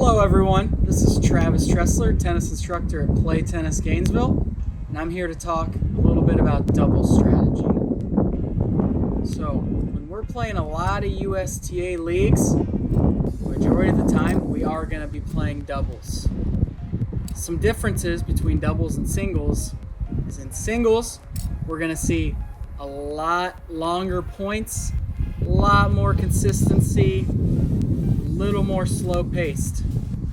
Hello everyone, this is Travis Tressler, tennis instructor at Play Tennis Gainesville, and I'm here to talk a little bit about double strategy. So, when we're playing a lot of USTA leagues, majority of the time we are going to be playing doubles. Some differences between doubles and singles is in singles, we're going to see a lot longer points, a lot more consistency, little more slow paced.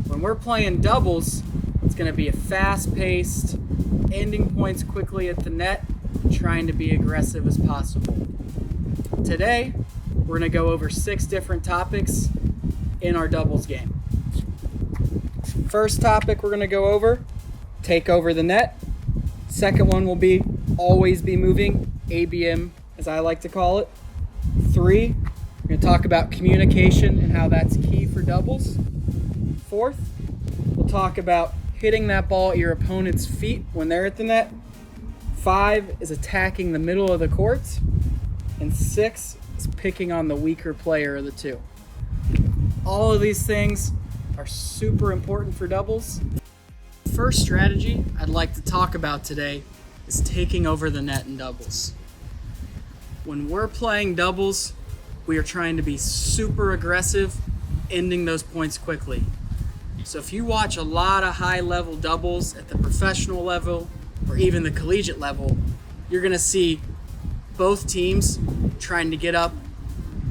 When we're playing doubles, it's going to be a fast paced, ending points quickly at the net, trying to be aggressive as possible. Today, we're going to go over 6 different topics in our doubles game. First topic we're going to go over, take over the net. Second one will be always be moving, ABM as I like to call it. 3, we're going to talk about communication and how that's key for doubles. 4th, we'll talk about hitting that ball at your opponent's feet when they're at the net. 5 is attacking the middle of the court. And 6 is picking on the weaker player of the two. All of these things are super important for doubles. The first strategy I'd like to talk about today is taking over the net in doubles. When we're playing doubles, we are trying to be super aggressive, ending those points quickly. So if you watch a lot of high-level doubles at the professional level or even the collegiate level, you're going to see both teams trying to get up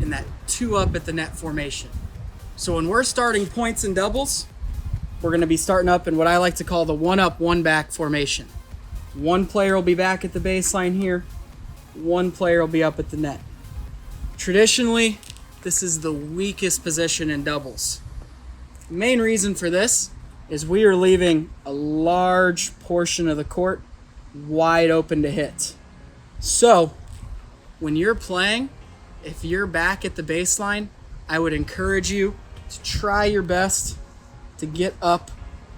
in that 2 up at the net formation. So when we're starting points in doubles, we're going to be starting up in what I like to call the 1 up, 1 back formation. One player will be back at the baseline here. One player will be up at the net. Traditionally, this is the weakest position in doubles. The main reason for this is we are leaving a large portion of the court wide open to hit. So, when you're playing, if you're back at the baseline, I would encourage you to try your best to get up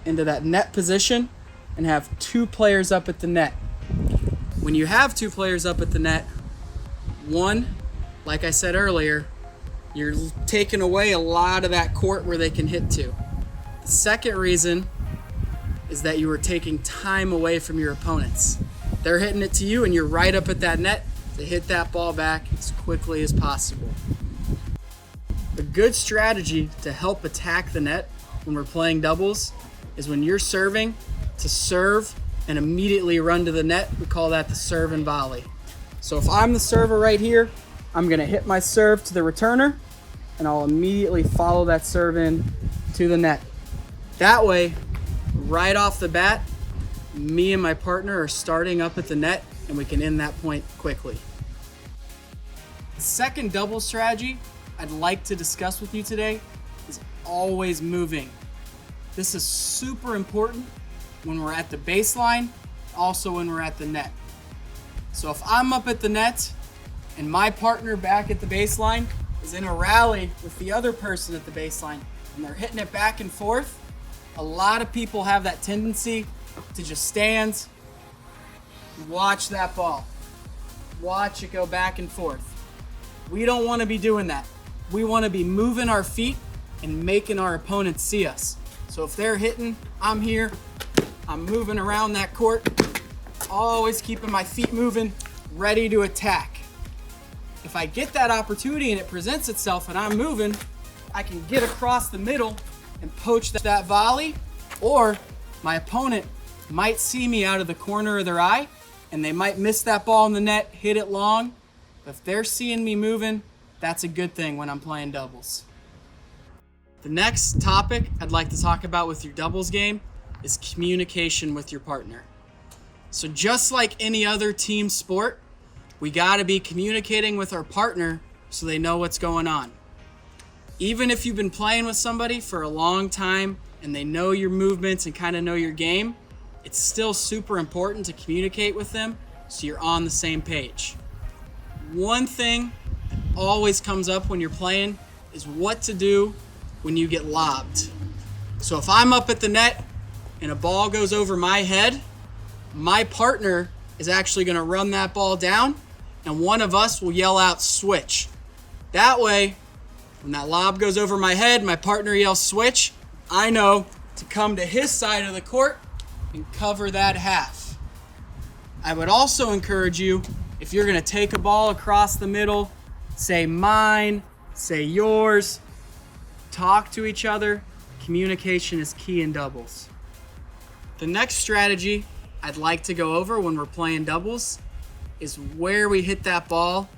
into that net position and have 2 players up at the net. When you have 2 players up at the net, one, like I said earlier, you're taking away a lot of that court where they can hit to. The second reason is that you are taking time away from your opponents. They're hitting it to you and you're right up at that net to hit that ball back as quickly as possible. A good strategy to help attack the net when we're playing doubles is when you're serving, to serve and immediately run to the net. We call that the serve and volley. So if I'm the server right here, I'm going to hit my serve to the returner and I'll immediately follow that serve in to the net. That way, right off the bat, me and my partner are starting up at the net and we can end that point quickly. The second double strategy I'd like to discuss with you today is always moving. This is super important when we're at the baseline, also when we're at the net. So if I'm up at the net and my partner back at the baseline is in a rally with the other person at the baseline and they're hitting it back and forth, a lot of people have that tendency to just stand, watch that ball, watch it go back and forth. We don't want to be doing that. We want to be moving our feet and making our opponents see us. So if they're hitting, I'm here, I'm moving around that court, always keeping my feet moving, ready to attack. If I get that opportunity and it presents itself and I'm moving, I can get across the middle and poach that volley, or my opponent might see me out of the corner of their eye and they might miss that ball in the net, hit it long. But if they're seeing me moving, that's a good thing when I'm playing doubles. The next topic I'd like to talk about with your doubles game is communication with your partner. So just like any other team sport, we gotta be communicating with our partner so they know what's going on. Even if you've been playing with somebody for a long time and they know your movements and kind of know your game, it's still super important to communicate with them so you're on the same page. One thing that always comes up when you're playing is what to do when you get lobbed. So if I'm up at the net and a ball goes over my head, my partner is actually going to run that ball down and one of us will yell out switch. That way, when that lob goes over my head, my partner yells switch, I know to come to his side of the court and cover that half. I would also encourage you, if you're going to take a ball across the middle, say mine, say yours, talk to each other. Communication is key in doubles. The next strategy I'd like to go over when we're playing doubles is where we hit that ball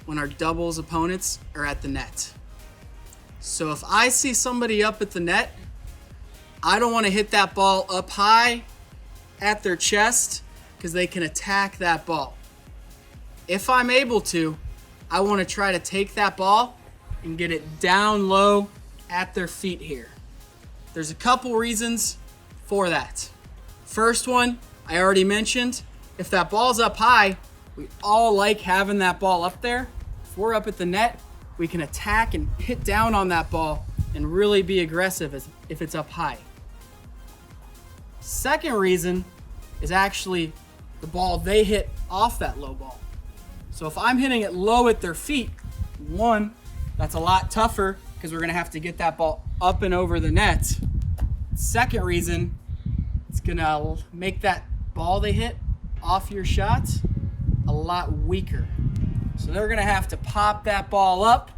when our doubles opponents are at the net. So if I see somebody up at the net, I don't want to hit that ball up high at their chest because they can attack that ball. If I'm able to, I want to try to take that ball and get it down low at their feet here. There's a couple reasons for that. First one, I already mentioned, if that ball's up high, we all like having that ball up there. If we're up at the net, we can attack and hit down on that ball and really be aggressive if it's up high. Second reason is actually the ball they hit off that low ball. So if I'm hitting it low at their feet, one, that's a lot tougher because we're going to have to get that ball up and over the net. Second reason, it's going to make that ball they hit off your shot a lot weaker. So they're going to have to pop that ball up.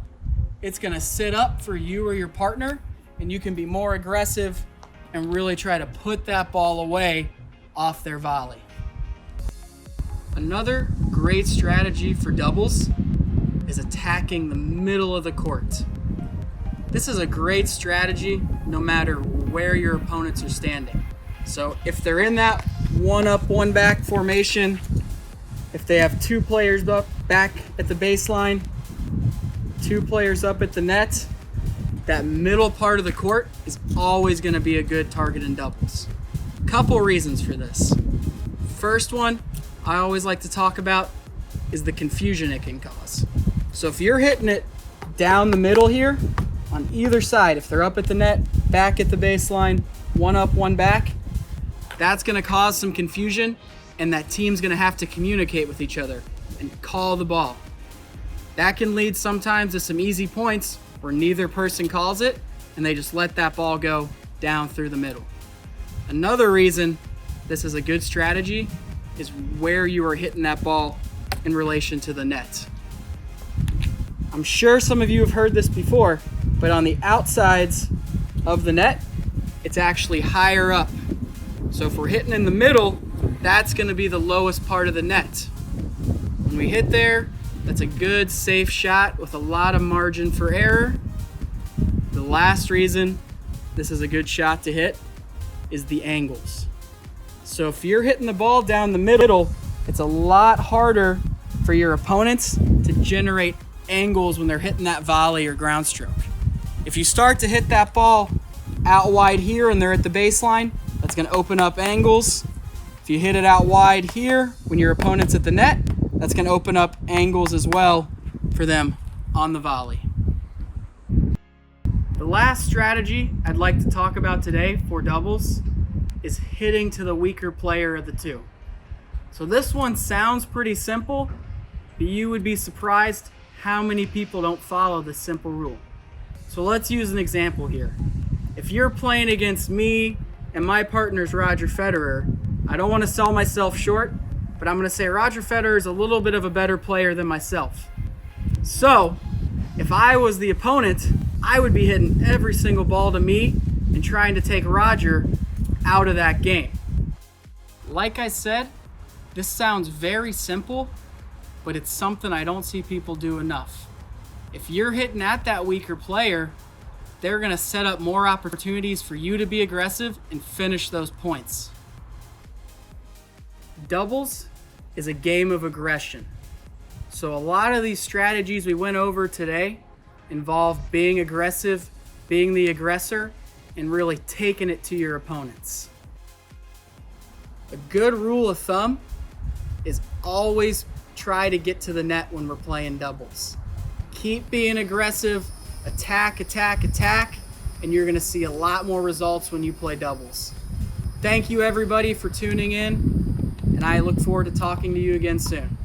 It's going to sit up for you or your partner, and you can be more aggressive and really try to put that ball away off their volley. Another great strategy for doubles is attacking the middle of the court. This is a great strategy no matter where your opponents are standing. So if they're in that one up, one back formation, if they have two players up back at the baseline, two players up at the net, that middle part of the court is always going to be a good target in doubles. Couple reasons for this. First one I always like to talk about is the confusion it can cause. So if you're hitting it down the middle here, on either side, if they're up at the net, back at the baseline, one up, one back, that's going to cause some confusion, and that team's going to have to communicate with each other and call the ball. That can lead sometimes to some easy points where neither person calls it, and they just let that ball go down through the middle. Another reason this is a good strategy is where you are hitting that ball in relation to the net. I'm sure some of you have heard this before, but on the outsides of the net, it's actually higher up. So if we're hitting in the middle, that's going to be the lowest part of the net. When we hit there, that's a good, safe shot with a lot of margin for error. The last reason this is a good shot to hit is the angles. So if you're hitting the ball down the middle, it's a lot harder for your opponents to generate angles when they're hitting that volley or ground stroke. If you start to hit that ball out wide here and they're at the baseline, that's going to open up angles. If you hit it out wide here when your opponent's at the net, that's going to open up angles as well for them on the volley. The last strategy I'd like to talk about today for doubles is hitting to the weaker player of the two. So this one sounds pretty simple, but you would be surprised how many people don't follow this simple rule. So let's use an example here. If you're playing against me and my partner's Roger Federer, I don't want to sell myself short, but I'm going to say Roger Federer is a little bit of a better player than myself. So if I was the opponent, I would be hitting every single ball to me and trying to take Roger out of that game. Like I said, this sounds very simple, but it's something I don't see people do enough. If you're hitting at that weaker player, they're going to set up more opportunities for you to be aggressive and finish those points. Doubles is a game of aggression. So a lot of these strategies we went over today involve being aggressive, being the aggressor, and really taking it to your opponents. A good rule of thumb is always try to get to the net when we're playing doubles. Keep being aggressive, attack, attack, attack, and you're going to see a lot more results when you play doubles. Thank you everybody for tuning in, and I look forward to talking to you again soon.